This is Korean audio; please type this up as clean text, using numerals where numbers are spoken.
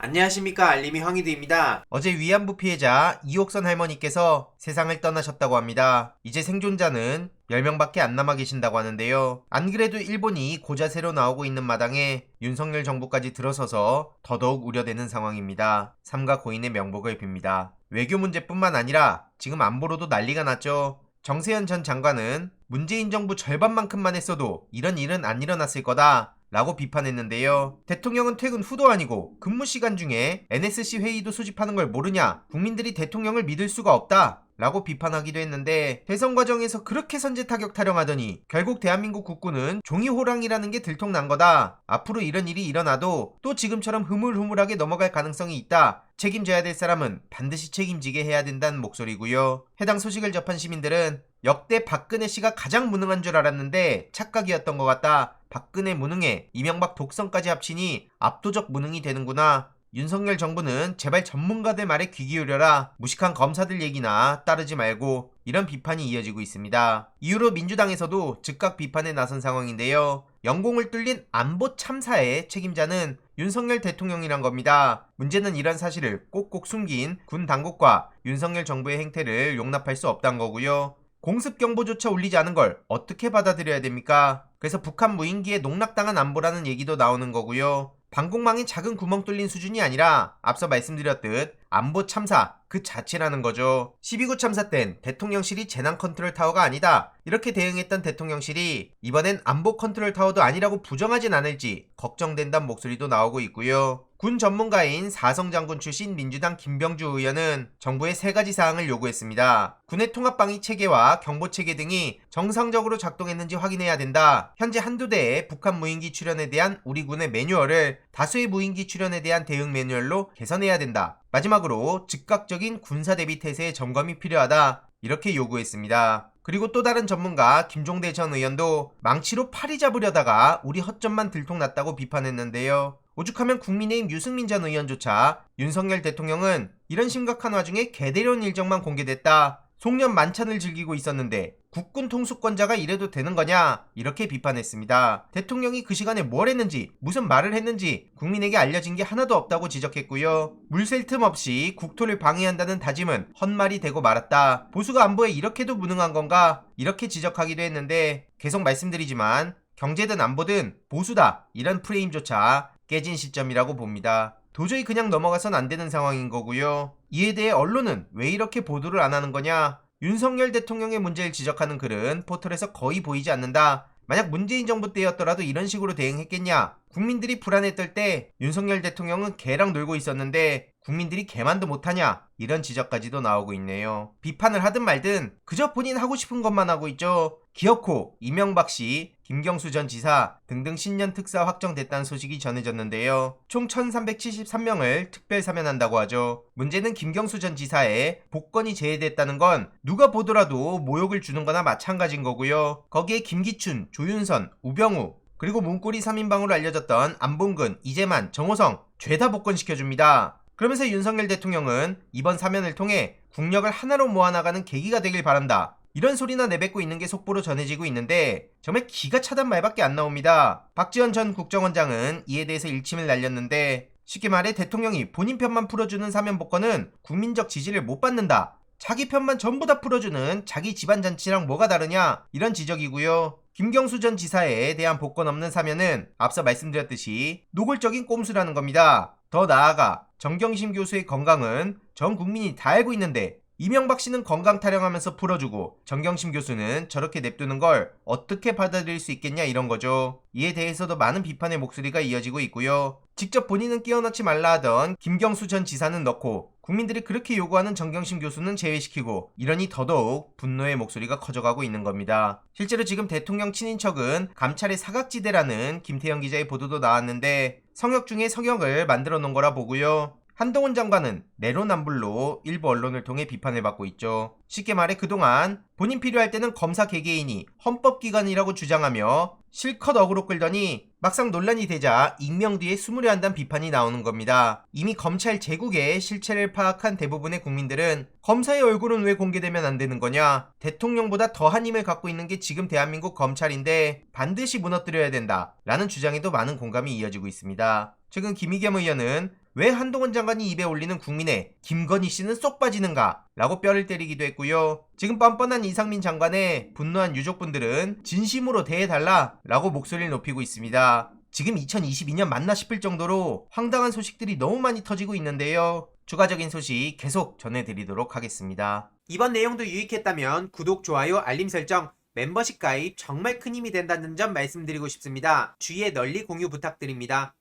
안녕하십니까, 알림이 황희두입니다. 어제 위안부 피해자 이옥선 할머니께서 세상을 떠나셨다고 합니다. 이제 생존자는 10명밖에 안 남아 계신다고 하는데요. 안 그래도 일본이 고자세로 나오고 있는 마당에 윤석열 정부까지 들어서서 더더욱 우려되는 상황입니다. 삼가 고인의 명복을 빕니다. 외교 문제뿐만 아니라 지금 안보로도 난리가 났죠. 정세현 전 장관은 문재인 정부 절반만큼만 했어도 이런 일은 안 일어났을 거다 라고 비판했는데요. 대통령은 퇴근 후도 아니고 근무 시간 중에 NSC 회의도 소집하는 걸 모르냐? 국민들이 대통령을 믿을 수가 없다 라고 비판하기도 했는데, 대선 과정에서 그렇게 선제타격 타령하더니 결국 대한민국 국군은 종이호랑이라는 게 들통난 거다. 앞으로 이런 일이 일어나도 또 지금처럼 흐물흐물하게 넘어갈 가능성이 있다. 책임져야 될 사람은 반드시 책임지게 해야 된다는 목소리고요. 해당 소식을 접한 시민들은 역대 박근혜 씨가 가장 무능한 줄 알았는데 착각이었던 것 같다. 박근혜 무능에 이명박 독선까지 합치니 압도적 무능이 되는구나. 윤석열 정부는 제발 전문가들 말에 귀 기울여라. 무식한 검사들 얘기나 따르지 말고, 이런 비판이 이어지고 있습니다. 이후로 민주당에서도 즉각 비판에 나선 상황인데요. 영공을 뚫린 안보 참사의 책임자는 윤석열 대통령이란 겁니다. 문제는 이런 사실을 꼭꼭 숨긴 군 당국과 윤석열 정부의 행태를 용납할 수 없다는 거고요. 공습경보조차 울리지 않은 걸 어떻게 받아들여야 됩니까? 그래서 북한 무인기에 농락당한 안보라는 얘기도 나오는 거고요. 방공망에 작은 구멍 뚫린 수준이 아니라 앞서 말씀드렸듯 안보 참사 그 자체라는 거죠. 12구 참사 땐 대통령실이 재난 컨트롤 타워가 아니다 이렇게 대응했던 대통령실이 이번엔 안보 컨트롤 타워도 아니라고 부정하진 않을지 걱정된다는 목소리도 나오고 있고요. 군 전문가인 사성장군 출신 민주당 김병주 의원은 정부에 3가지 사항을 요구했습니다. 군의 통합방위 체계와 경보 체계 등이 정상적으로 작동했는지 확인해야 된다. 현재 한두 대의 북한 무인기 출현에 대한 우리 군의 매뉴얼을 다수의 무인기 출현에 대한 대응 매뉴얼로 개선해야 된다. 마지막으로 즉각적인 군사 대비 태세의 점검이 필요하다. 이렇게 요구했습니다. 그리고 또 다른 전문가 김종대 전 의원도 망치로 파리 잡으려다가 우리 허점만 들통났다고 비판했는데요. 오죽하면 국민의힘 유승민 전 의원조차 윤석열 대통령은 이런 심각한 와중에 개대련 일정만 공개됐다. 송년 만찬을 즐기고 있었는데 국군 통수권자가 이래도 되는 거냐? 이렇게 비판했습니다. 대통령이 그 시간에 뭘 했는지, 무슨 말을 했는지 국민에게 알려진 게 하나도 없다고 지적했고요. 물샐 틈 없이 국토를 방해한다는 다짐은 헛말이 되고 말았다. 보수가 안보에 이렇게도 무능한 건가? 이렇게 지적하기도 했는데, 계속 말씀드리지만 경제든 안보든 보수다 이런 프레임조차 깨진 시점이라고 봅니다. 도저히 그냥 넘어가선 안 되는 상황인 거고요. 이에 대해 언론은 왜 이렇게 보도를 안 하는 거냐? 윤석열 대통령의 문제를 지적하는 글은 포털에서 거의 보이지 않는다. 만약 문재인 정부 때였더라도 이런 식으로 대응했겠냐? 국민들이 불안에 떨 때 윤석열 대통령은 개랑 놀고 있었는데 국민들이 개만도 못하냐? 이런 지적까지도 나오고 있네요. 비판을 하든 말든 그저 본인 하고 싶은 것만 하고 있죠. 기어코 이명박 씨, 김경수 전 지사 등등 신년 특사 확정됐다는 소식이 전해졌는데요. 총 1373명을 특별 사면한다고 하죠. 문제는 김경수 전 지사의 복권이 제외됐다는 건 누가 보더라도 모욕을 주는 거나 마찬가지인 거고요. 거기에 김기춘, 조윤선, 우병우, 그리고 문고리 3인방으로 알려졌던 안봉근, 이재만, 정호성 죄다 복권시켜줍니다. 그러면서 윤석열 대통령은 이번 사면을 통해 국력을 하나로 모아나가는 계기가 되길 바란다. 이런 소리나 내뱉고 있는 게 속보로 전해지고 있는데 정말 기가 차단 말밖에 안 나옵니다. 박지원 전 국정원장은 이에 대해서 일침을 날렸는데, 쉽게 말해 대통령이 본인 편만 풀어주는 사면 복권은 국민적 지지를 못 받는다. 자기 편만 전부 다 풀어주는 자기 집안 잔치랑 뭐가 다르냐, 이런 지적이고요. 김경수 전 지사에 대한 복권 없는 사면은 앞서 말씀드렸듯이 노골적인 꼼수라는 겁니다. 더 나아가 정경심 교수의 건강은 전 국민이 다 알고 있는데 이명박 씨는 건강 타령하면서 풀어주고 정경심 교수는 저렇게 냅두는 걸 어떻게 받아들일 수 있겠냐, 이런 거죠. 이에 대해서도 많은 비판의 목소리가 이어지고 있고요. 직접 본인은 끼워넣지 말라 하던 김경수 전 지사는 넣고 국민들이 그렇게 요구하는 정경심 교수는 제외시키고, 이러니 더더욱 분노의 목소리가 커져가고 있는 겁니다. 실제로 지금 대통령 친인척은 감찰의 사각지대라는 김태형 기자의 보도도 나왔는데 성역 중에 성역을 만들어 놓은 거라 보고요. 한동훈 장관은 내로남불로 일부 언론을 통해 비판을 받고 있죠. 쉽게 말해 그동안 본인 필요할 때는 검사 개개인이 헌법기관이라고 주장하며 실컷 어그로 끌더니 막상 논란이 되자 익명 뒤에 숨으려 한다는 비판이 나오는 겁니다. 이미 검찰 제국의 실체를 파악한 대부분의 국민들은 검사의 얼굴은 왜 공개되면 안 되는 거냐? 대통령보다 더한 힘을 갖고 있는 게 지금 대한민국 검찰인데 반드시 무너뜨려야 된다 라는 주장에도 많은 공감이 이어지고 있습니다. 최근 김의겸 의원은 왜 한동훈 장관이 입에 올리는 국민의 김건희 씨는 쏙 빠지는가? 라고 뼈를 때리기도 했고요. 지금 뻔뻔한 이상민 장관에 분노한 유족분들은 진심으로 대해달라 라고 목소리를 높이고 있습니다. 지금 2022년 맞나 싶을 정도로 황당한 소식들이 너무 많이 터지고 있는데요. 추가적인 소식 계속 전해드리도록 하겠습니다. 이번 내용도 유익했다면 구독, 좋아요, 알림 설정, 멤버십 가입 정말 큰 힘이 된다는 점 말씀드리고 싶습니다. 주위에 널리 공유 부탁드립니다.